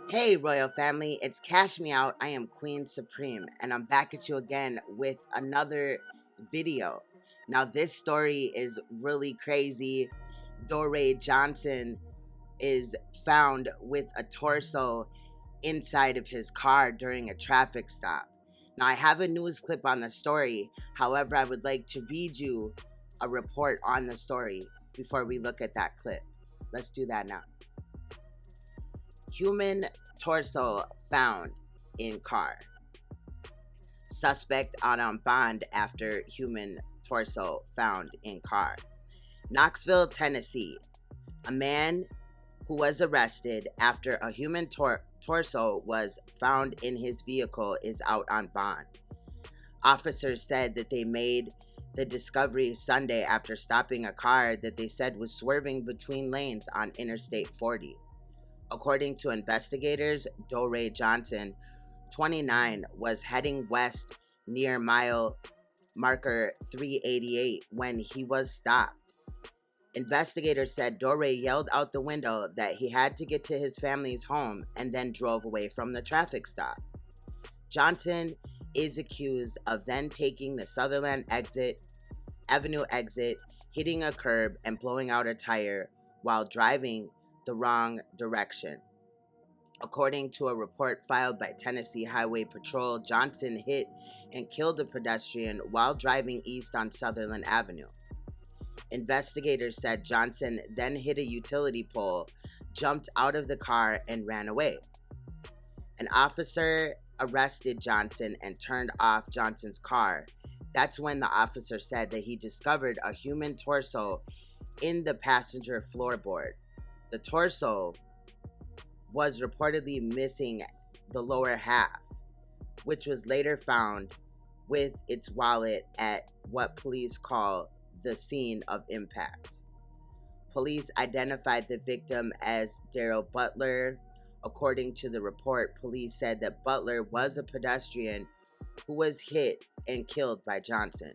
Hey, Royal Family, it's Cash Me Out. I am Queen Supreme, and I'm back at you again with another video. Now, this story is really crazy. Dorrae Johnson is found with a torso inside of his car during a traffic stop. Now, I have a news clip on the story. However, I would like to read you a report on the story before we look at that clip. Let's do that now. Human torso found in car. Suspect out on bond after human torso found in car. Knoxville, Tennessee. A man who was arrested after a human torso was found in his vehicle is out on bond. Officers said that they made the discovery Sunday after stopping a car that they said was swerving between lanes on Interstate 40. According to investigators, Dorrae Johnson, 29, was heading west near mile marker 388 when he was stopped. Investigators said Dorrae yelled out the window that he had to get to his family's home and then drove away from the traffic stop. Johnson is accused of then taking the Sutherland Avenue exit, hitting a curb, and blowing out a tire while driving the wrong direction. According to a report filed by Tennessee Highway Patrol, Johnson hit and killed a pedestrian while driving east on Sutherland Avenue. Investigators said Johnson then hit a utility pole, jumped out of the car, and ran away. An officer arrested Johnson and turned off Johnson's car. That's when the officer said that he discovered a human torso in the passenger floorboard. The torso was reportedly missing the lower half, which was later found with its wallet at what police call the scene of impact. Police identified the victim as Daryl Butler. According to the report, police said that Butler was a pedestrian who was hit and killed by Johnson.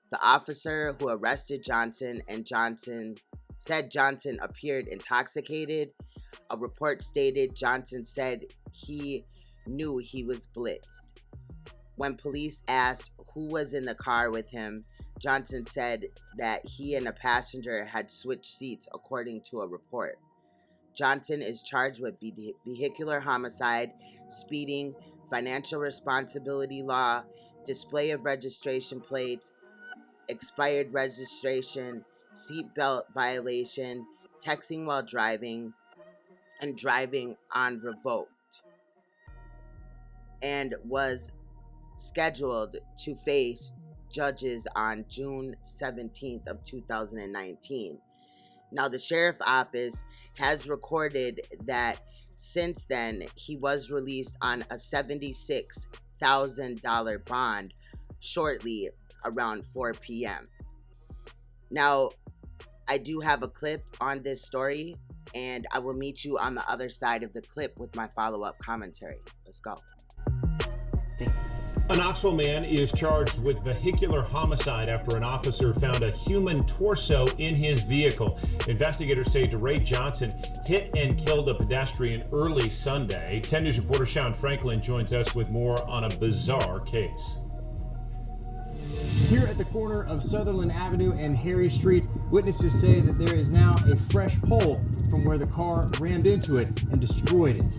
The officer who arrested Johnson said Johnson appeared intoxicated. A report stated Johnson said he knew he was blitzed. When police asked who was in the car with him, Johnson said that he and a passenger had switched seats, according to a report. Johnson is charged with vehicular homicide, speeding, financial responsibility law, display of registration plates, expired registration, seatbelt violation, texting while driving, and driving on revoked, and was scheduled to face judges on June 17th of 2019. Now, the sheriff's office has recorded that since then, he was released on a $76,000 bond shortly around 4 p.m. Now, I do have a clip on this story, and I will meet you on the other side of the clip with my follow-up commentary. Let's go. A Knoxville man is charged with vehicular homicide after an officer found a human torso in his vehicle. Investigators say Dorrae Johnson hit and killed a pedestrian early Sunday. 10 News reporter Sean Franklin joins us with more on a bizarre case. Here at the corner of Sutherland Avenue and Harry Street, witnesses say that there is now a fresh pole from where the car rammed into it and destroyed it.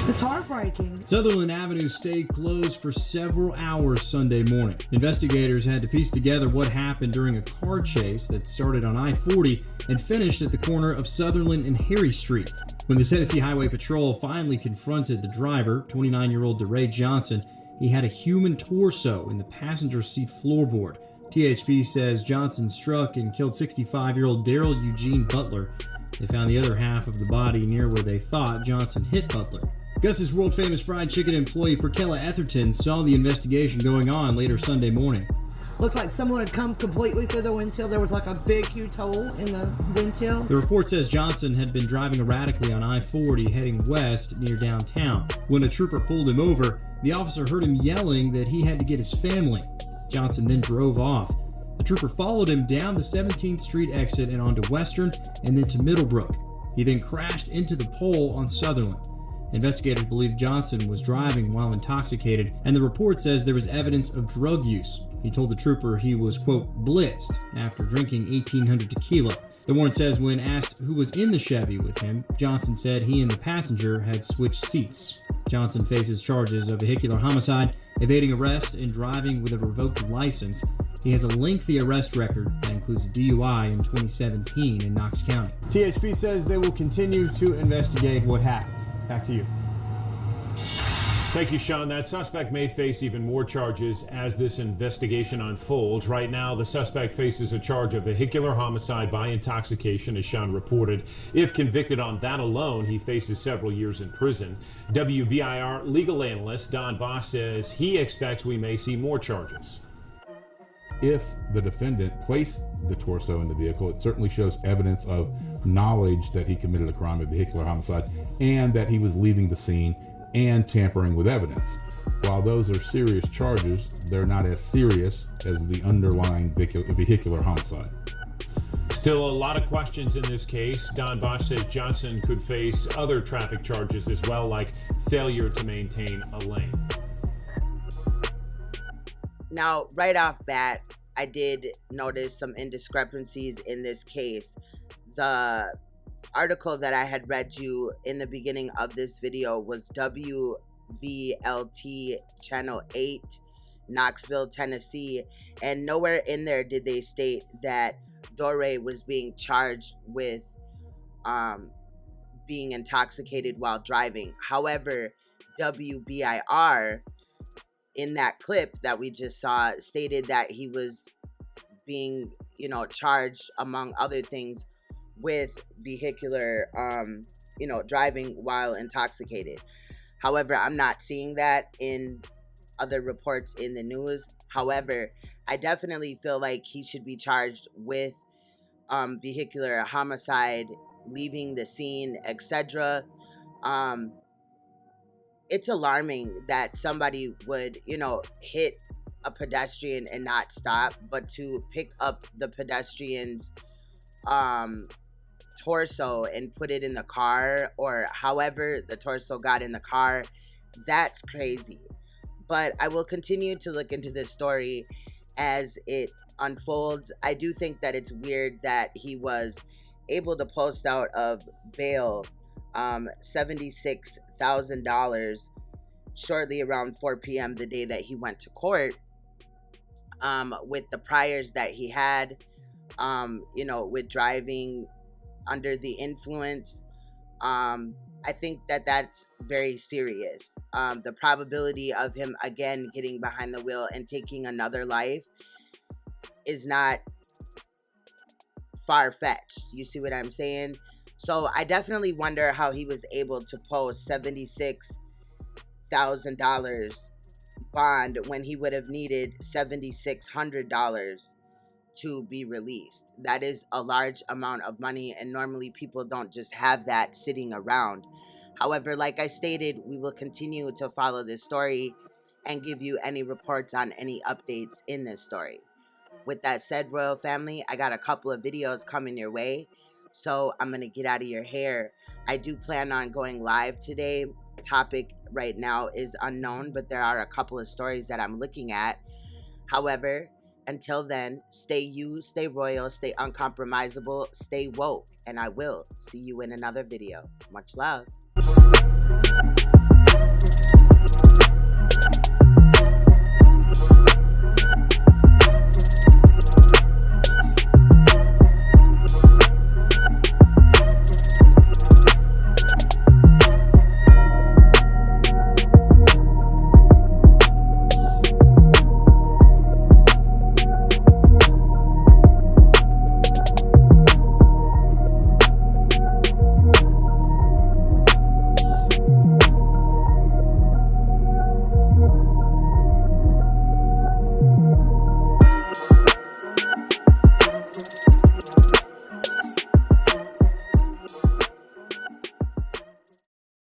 It's heartbreaking. Sutherland Avenue stayed closed for several hours Sunday morning. Investigators had to piece together what happened during a car chase that started on I-40 and finished at the corner of Sutherland and Harry Street. When the Tennessee Highway Patrol finally confronted the driver, 29-year-old Dorrae Johnson, he had a human torso in the passenger seat floorboard. THP says Johnson struck and killed 65-year-old Daryl Eugene Butler. They found the other half of the body near where they thought Johnson hit Butler. Gus's world-famous fried chicken employee Perkella Etherton saw the investigation going on later Sunday morning. Looked like someone had come completely through the windshield. There was like a big, huge hole in the windshield. The report says Johnson had been driving erratically on I-40 heading west near downtown. When a trooper pulled him over, the officer heard him yelling that he had to get his family. Johnson then drove off. The trooper followed him down the 17th Street exit and onto Western and then to Middlebrook. He then crashed into the pole on Sutherland. Investigators believe Johnson was driving while intoxicated, and the report says there was evidence of drug use. He told the trooper he was, quote, blitzed after drinking 1,800 tequila. The warrant says when asked who was in the Chevy with him, Johnson said he and the passenger had switched seats. Johnson faces charges of vehicular homicide, evading arrest, and driving with a revoked license. He has a lengthy arrest record that includes DUI in 2017 in Knox County. THP says they will continue to investigate what happened. Back to you. Thank you, Sean. That suspect may face even more charges as this investigation unfolds. Right now, the suspect faces a charge of vehicular homicide by intoxication, as Sean reported. If convicted on that alone, he faces several years in prison. WBIR legal analyst Don Boss says he expects we may see more charges. If the defendant placed the torso in the vehicle, it certainly shows evidence of knowledge that he committed a crime of vehicular homicide and that he was leaving the scene and tampering with evidence. While those are serious charges, they're not as serious as the underlying vehicular homicide. Still a lot of questions in this case. Don Bosch says Johnson could face other traffic charges as well, like failure to maintain a lane. Now, right off bat, I did notice some indiscrepancies in this case. The article that I had read you in the beginning of this video was WVLT Channel 8, Knoxville, Tennessee, and nowhere in there did they state that Dorrae was being charged with being intoxicated while driving. However, WBIR in that clip that we just saw stated that he was being, charged among other things with vehicular, driving while intoxicated. However, I'm not seeing that in other reports in the news. However, I definitely feel like he should be charged with vehicular homicide, leaving the scene, etc. It's alarming that somebody would, hit a pedestrian and not stop, but to pick up the pedestrian's torso and put it in the car, or however the torso got in the car, that's crazy. But I will continue to look into this story as it unfolds. I do think that it's weird that he was able to post out of bail $76,000 shortly around 4 p.m. the day that he went to court, with the priors that he had, with driving under the influence. I think that that's very serious. The probability of him again getting behind the wheel and taking another life is not far-fetched. You see what I'm saying? So I definitely wonder how he was able to post $76,000 bond when he would have needed $7,600 to be released. That is a large amount of money, and normally people don't just have that sitting around. However, like I stated, we will continue to follow this story and give you any reports on any updates in this story. With that said, Royal Family, I got a couple of videos coming your way, so I'm going to get out of your hair. I do plan on going live today. The topic right now is unknown, but there are a couple of stories that I'm looking at. However, until then, stay you, stay royal, stay uncompromisable, stay woke, and I will see you in another video. Much love.